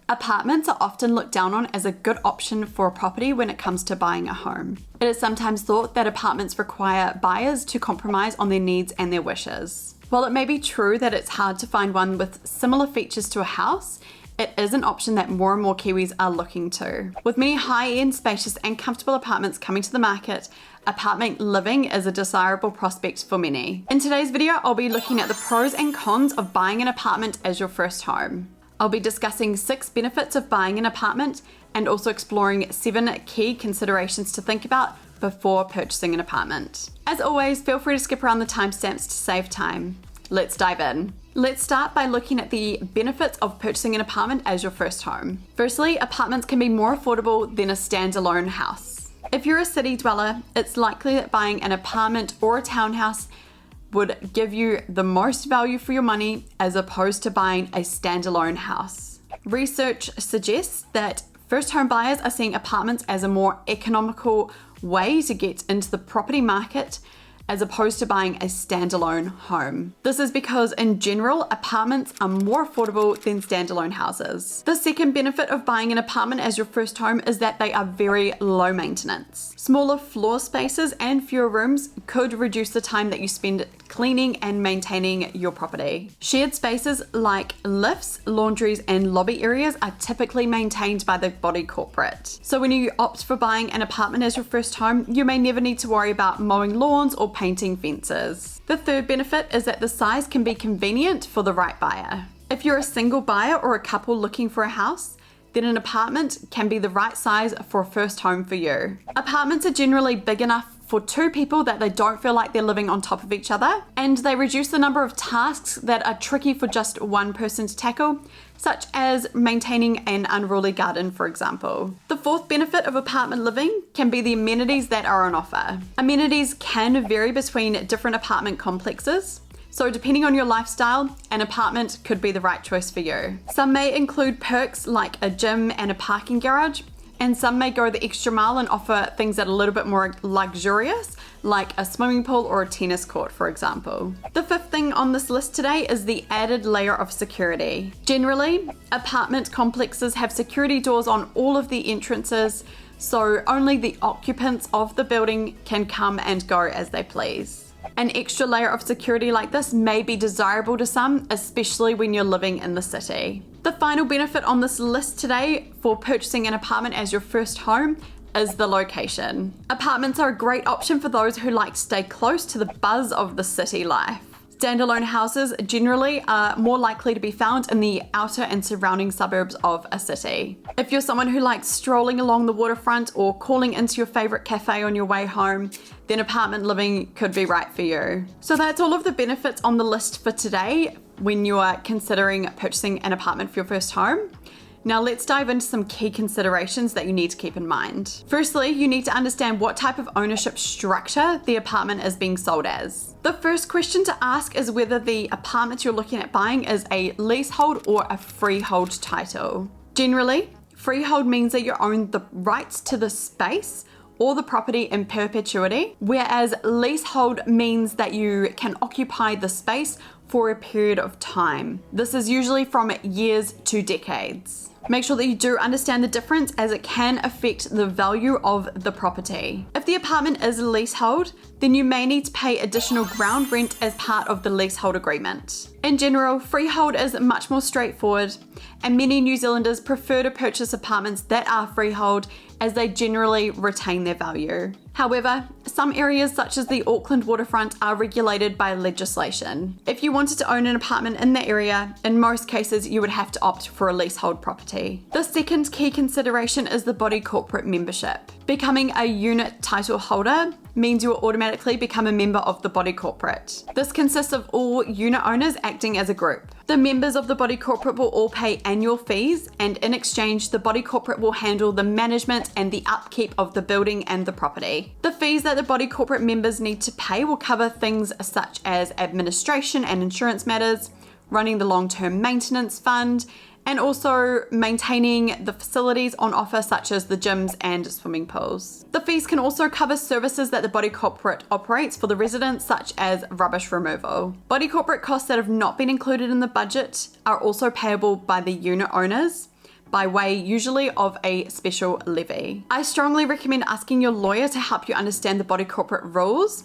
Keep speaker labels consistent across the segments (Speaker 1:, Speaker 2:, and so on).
Speaker 1: Apartments are often looked down on as a good option for a property when it comes to buying a home. It is sometimes thought that apartments require buyers to compromise on their needs and their wishes. While it may be true that it's hard to find one with similar features to a house, it is an option that more and more Kiwis are looking to. With many high-end, spacious and comfortable apartments coming to the market, apartment living is a desirable prospect for many. In today's video, I'll be looking at the pros and cons of buying an apartment as your first home. I'll be discussing 6 benefits of buying an apartment and also exploring 7 key considerations to think about before purchasing an apartment. As always, feel free to skip around the timestamps to save time. Let's dive in. Let's start by looking at the benefits of purchasing an apartment as your first home. Firstly, apartments can be more affordable than a standalone house. If you're a city dweller, it's likely that buying an apartment or a townhouse would give you the most value for your money as opposed to buying a standalone house. Research suggests that first home buyers are seeing apartments as a more economical way to get into the property market as opposed to buying a standalone home. This is because in general, apartments are more affordable than standalone houses. The second benefit of buying an apartment as your first home is that they are very low maintenance. Smaller floor spaces and fewer rooms could reduce the time that you spend cleaning and maintaining your property. Shared spaces like lifts, laundries, and lobby areas are typically maintained by the body corporate. So when you opt for buying an apartment as your first home, you may never need to worry about mowing lawns or painting fences. The third benefit is that the size can be convenient for the right buyer. If you're a single buyer or a couple looking for a house, then an apartment can be the right size for a first home for you. Apartments are generally big enough for 2 people that they don't feel like they're living on top of each other, and they reduce the number of tasks that are tricky for just one person to tackle, such as maintaining an unruly garden, for example. The fourth benefit of apartment living can be the amenities that are on offer. Amenities can vary between different apartment complexes, so depending on your lifestyle, an apartment could be the right choice for you. Some may include perks like a gym and a parking garage, and some may go the extra mile and offer things that are a little bit more luxurious, like a swimming pool or a tennis court, for example. The fifth thing on this list today is the added layer of security. Generally, apartment complexes have security doors on all of the entrances, so only the occupants of the building can come and go as they please. An extra layer of security like this may be desirable to some, especially when you're living in the city. The final benefit on this list today for purchasing an apartment as your first home is the location. Apartments are a great option for those who like to stay close to the buzz of the city life. Standalone houses generally are more likely to be found in the outer and surrounding suburbs of a city. If you're someone who likes strolling along the waterfront or calling into your favorite cafe on your way home, then apartment living could be right for you. So that's all of the benefits on the list for today when you are considering purchasing an apartment for your first home. Now let's dive into some key considerations that you need to keep in mind. Firstly, you need to understand what type of ownership structure the apartment is being sold as. The first question to ask is whether the apartment you're looking at buying is a leasehold or a freehold title. Generally, freehold means that you own the rights to the space or the property in perpetuity, whereas leasehold means that you can occupy the space for a period of time. This is usually from years to decades. Make sure that you do understand the difference as it can affect the value of the property. If the apartment is a leasehold, then you may need to pay additional ground rent as part of the leasehold agreement. In general, freehold is much more straightforward, and many New Zealanders prefer to purchase apartments that are freehold as they generally retain their value. However, some areas such as the Auckland waterfront are regulated by legislation. If you wanted to own an apartment in the area, in most cases you would have to opt for a leasehold property. The second key consideration is the body corporate membership. Becoming a unit title holder means you will automatically become a member of the body corporate. This consists of all unit owners acting as a group. The members of the body corporate will all pay annual fees, and in exchange, the body corporate will handle the management and the upkeep of the building and the property. The fees that the body corporate members need to pay will cover things such as administration and insurance matters, running the long-term maintenance fund, and also maintaining the facilities on offer such as the gyms and swimming pools. The fees can also cover services that the body corporate operates for the residents, such as rubbish removal. Body corporate costs that have not been included in the budget are also payable by the unit owners, by way usually of a special levy. I strongly recommend asking your lawyer to help you understand the body corporate rules,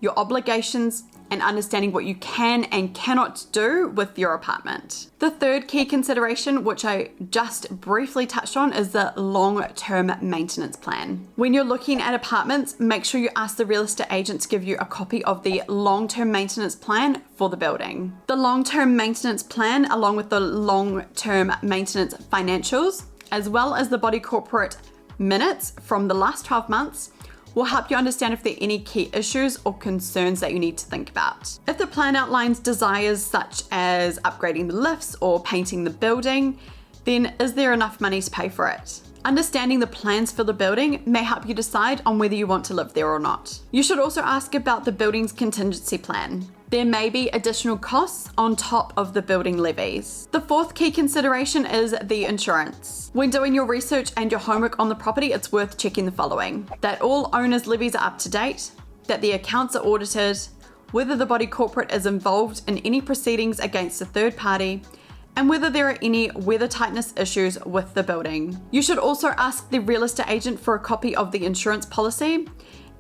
Speaker 1: your obligations, and understanding what you can and cannot do with your apartment. The third key consideration, which I just briefly touched on, is the long-term maintenance plan. When you're looking at apartments, make sure you ask the real estate agent to give you a copy of the long-term maintenance plan for the building. The long-term maintenance plan, along with the long-term maintenance financials, as well as the body corporate minutes from the last 12 months, will help you understand if there are any key issues or concerns that you need to think about. If the plan outlines desires such as upgrading the lifts or painting the building, then is there enough money to pay for it? Understanding the plans for the building may help you decide on whether you want to live there or not. You should also ask about the building's contingency plan. There may be additional costs on top of the building levies. The fourth key consideration is the insurance. When doing your research and your homework on the property, it's worth checking the following: that all owners' levies are up to date, that the accounts are audited, whether the body corporate is involved in any proceedings against a third party, and whether there are any weather tightness issues with the building. You should also ask the real estate agent for a copy of the insurance policy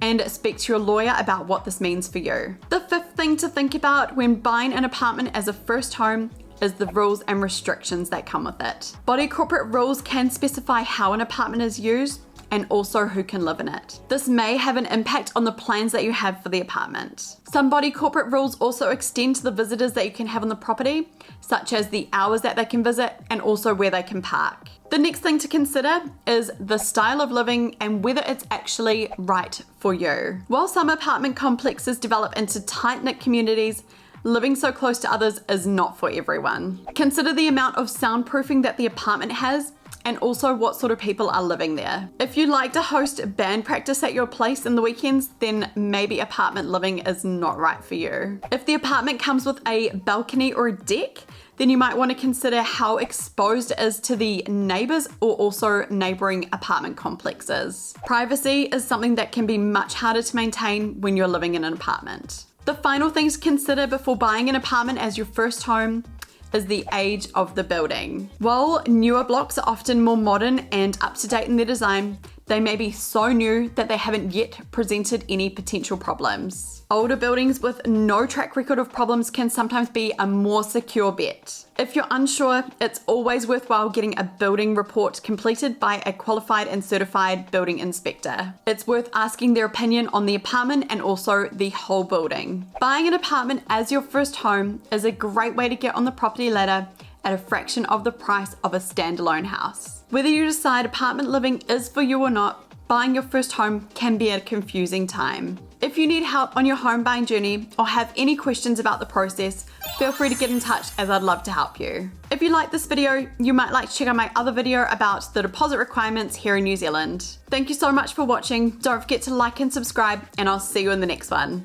Speaker 1: and speak to your lawyer about what this means for you. The fifth thing to think about when buying an apartment as a first home is the rules and restrictions that come with it. Body corporate rules can specify how an apartment is used and also who can live in it. This may have an impact on the plans that you have for the apartment. Some body corporate rules also extend to the visitors that you can have on the property, such as the hours that they can visit and also where they can park. The next thing to consider is the style of living and whether it's actually right for you. While some apartment complexes develop into tight-knit communities, living so close to others is not for everyone. Consider the amount of soundproofing that the apartment has and also what sort of people are living there. If you like to host band practice at your place in the weekends, then maybe apartment living is not right for you. If the apartment comes with a balcony or a deck, then you might want to consider how exposed it is to the neighbors or also neighboring apartment complexes. Privacy is something that can be much harder to maintain when you're living in an apartment. The final thing to consider before buying an apartment as your first home is the age of the building. While newer blocks are often more modern and up to date in their design, they may be so new that they haven't yet presented any potential problems. Older buildings with no track record of problems can sometimes be a more secure bet. If you're unsure, it's always worthwhile getting a building report completed by a qualified and certified building inspector. It's worth asking their opinion on the apartment and also the whole building. Buying an apartment as your first home is a great way to get on the property ladder at a fraction of the price of a standalone house. Whether you decide apartment living is for you or not, buying your first home can be a confusing time. If you need help on your home buying journey or have any questions about the process, feel free to get in touch as I'd love to help you. If you like this video, you might like to check out my other video about the deposit requirements here in New Zealand. Thank you so much for watching. Don't forget to like and subscribe, and I'll see you in the next one.